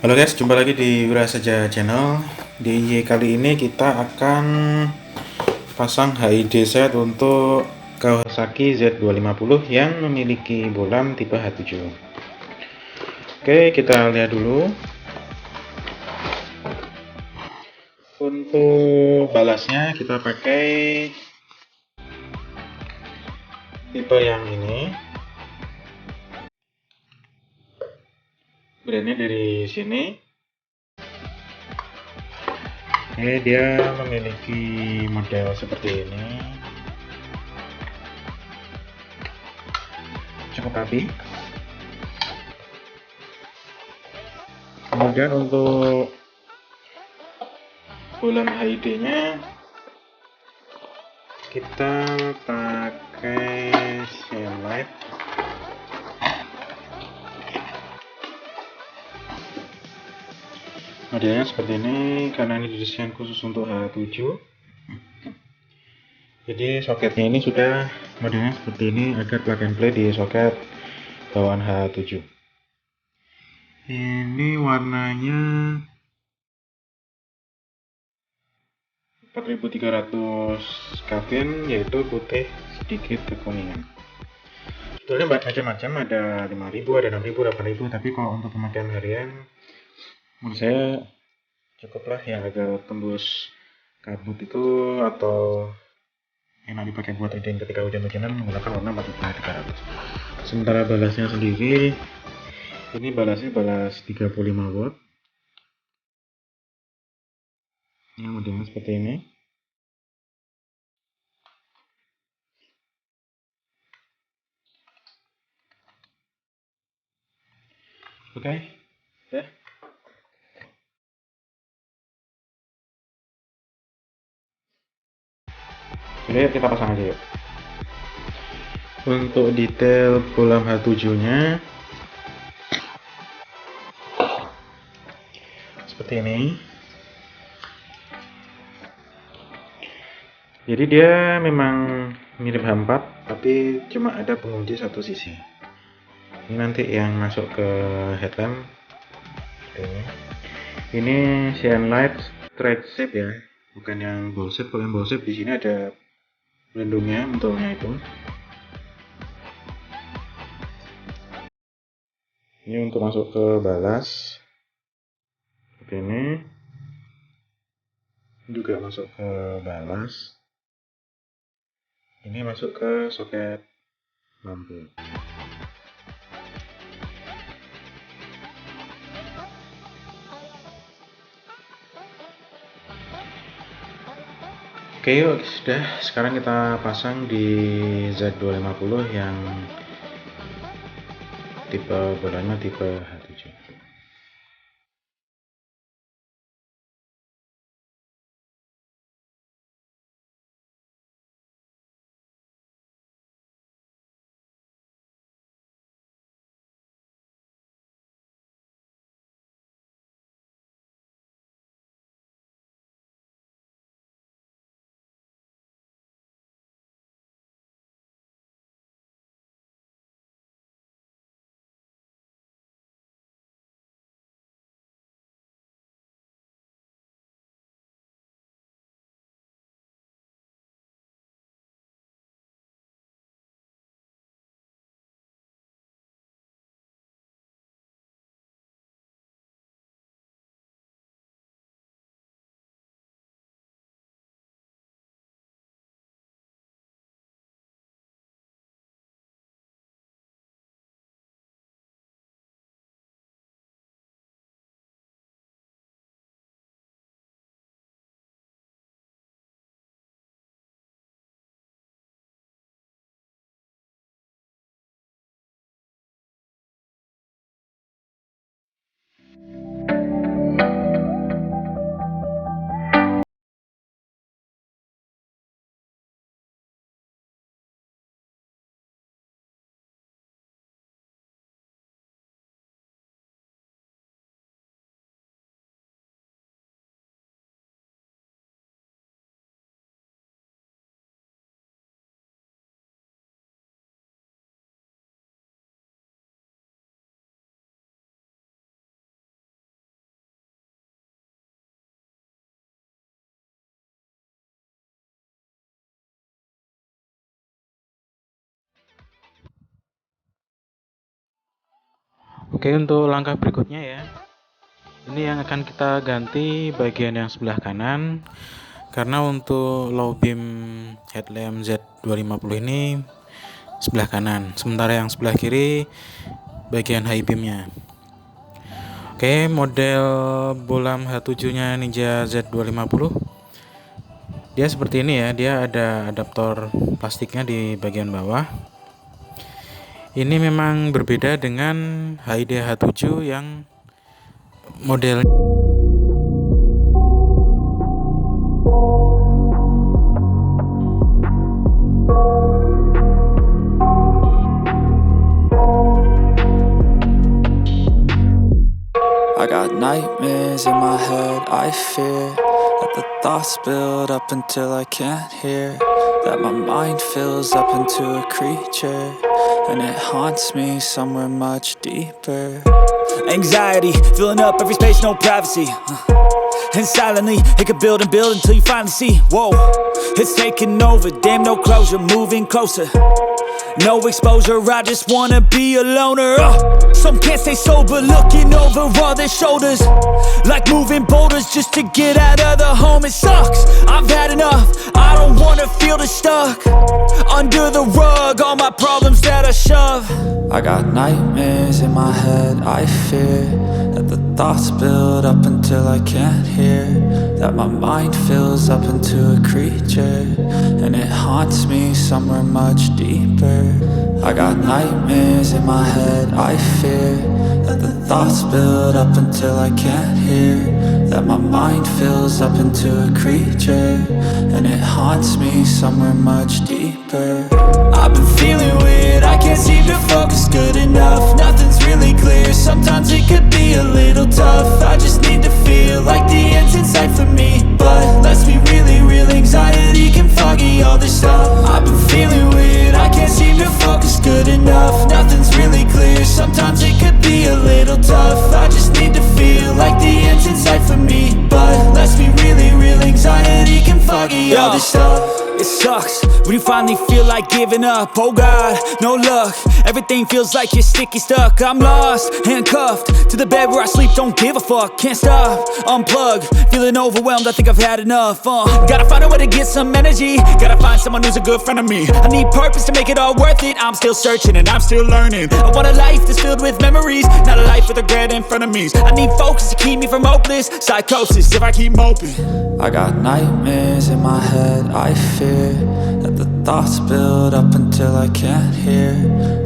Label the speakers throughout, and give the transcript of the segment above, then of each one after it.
Speaker 1: Halo guys, jumpa lagi di Wirasaja channel. Di kali ini kita akan pasang HID set untuk Kawasaki Z250 yang memiliki bolam tipe H7. Oke, kita lihat dulu. Untuk balasnya kita pakai tipe yang ini. Brandnya dari sini. Oke, dia memiliki model seperti ini, cukup rapi. Kemudian untuk bolam HID nya kita pakai simak. Modelnya seperti ini karena ini didesain khusus untuk H7. Jadi soketnya ini sudah modelnya seperti ini agar plug and play di soket bawaan H7. Ini warnanya 4300 Kelvin, yaitu putih sedikit kekuningan. Sebetulnya macam-macam, ada 5000, ada 6000, 8000, tapi kalau untuk pemakaian harian menurut saya cukuplah yang agak tembus kabut itu, atau enak dipakai buat riding ketika hujan-hujanan menggunakan warna 4300. Sementara balasnya sendiri, ini balasnya balas 35 watt. Ini modelnya seperti ini. Oke, ya. Jadi kita pasang aja yuk. Untuk detail bolam H7 nya seperti ini. Jadi dia memang mirip H4, tapi cuma ada pengunci satu sisi. Ini nanti yang masuk ke headlamp. Ini cyan light straight shape ya, bukan yang ball shape. Kalau yang ball shape di sini ada pelindungnya untuknya itu. Ini untuk masuk ke balas seperti ini, juga masuk ke balas. Ini masuk ke soket lampu. Oke yuk, sudah. Sekarang kita pasang di Z250 yang tipe bolanya tipe H7. Oke, untuk langkah berikutnya ya, ini yang akan kita ganti bagian yang sebelah kanan, karena untuk low beam headlamp Z250 ini sebelah kanan, sementara yang sebelah kiri bagian high beamnya. Oke, model bolam H7 nya Ninja Z250 dia seperti ini ya, dia ada adaptor plastiknya di bagian bawah. Ini memang berbeda dengan HID H7 yang model
Speaker 2: I got nightmares in my head, I fear that the thoughts build up until I can't hear, that my mind fills up into a creature, and it haunts me somewhere much deeper. Anxiety, filling up every space, no privacy. And silently, it could build and build until you finally see, whoa, it's taking over, damn no closure, moving closer. No exposure, I just wanna be a loner. Some can't stay sober, looking over all their shoulders, like moving boulders just to get out of the home. It sucks, I've had enough, I don't wanna feel the stuck under the rug, all my problems that I shove. I got nightmares in my head, I fear that the thoughts build up until I can't hear, that my mind fills up into a creature, and it haunts me somewhere much deeper. I got nightmares in my head, I fear that the thoughts build up until I can't hear, that my mind fills up into a creature, and it haunts me somewhere much deeper. I've been feeling weird, I can't seem to focus good enough, nothing's really clear, sometimes it could be a little tough. I just need to feel like the end's in sight for me, but let's be really real, anxiety can foggy all this stuff. I've been feeling weird, I can't seem to focus good enough, nothing's really clear, sometimes it could be a little tough. I just need to feel like the end's in sight for me, but let's be really real, anxiety can foggy all this stuff. It sucks when you finally feel like giving up. Oh God, no luck, everything feels like you're sticky stuck. I'm lost, handcuffed to the bed where I sleep, don't give a fuck. Can't stop, unplug, feeling overwhelmed, I think I've had enough. Gotta find a way to get some energy, gotta find someone who's a good friend of me. I need purpose to make it all worth it, I'm still searching and I'm still learning. I want a life that's filled with memories, not a life with regret and frenemies. I need focus to keep me from hopeless psychosis if I keep moping. I got nightmares in my head, I fear that the thoughts build up until I can't hear,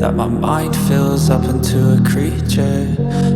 Speaker 2: that my mind fills up into a creature,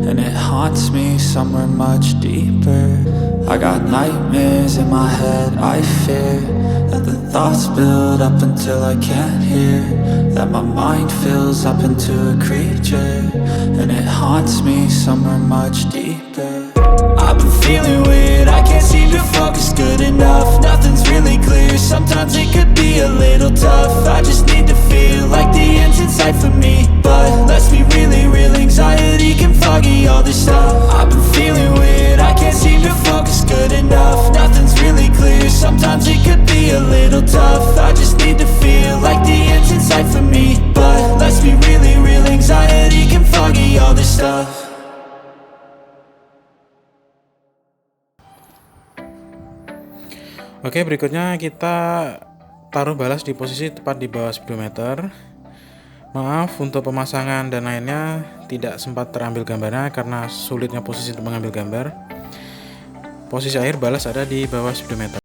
Speaker 2: and it haunts me somewhere much deeper. I got nightmares in my head, I fear that the thoughts build up until I can't hear, that my mind fills up into a creature, and it haunts me somewhere much deeper. I've been feeling weird, I can't seem to focus good enough, nothing's really clear, sometimes it could be a little tough. I just need to feel like the end's in sight for me, but let's be really real, anxiety can foggy all this stuff. I've been feeling weird, I can't seem to focus good enough, nothing's really clear, sometimes it could be a little tough. I just need to feel like the end's in sight for me, but let's be really real, anxiety can foggy all this stuff.
Speaker 1: Oke, berikutnya kita taruh balas di posisi tepat di bawah speedometer. Maaf untuk pemasangan dan lainnya tidak sempat terambil gambarnya karena sulitnya posisi untuk mengambil gambar. Posisi akhir balas ada di bawah speedometer.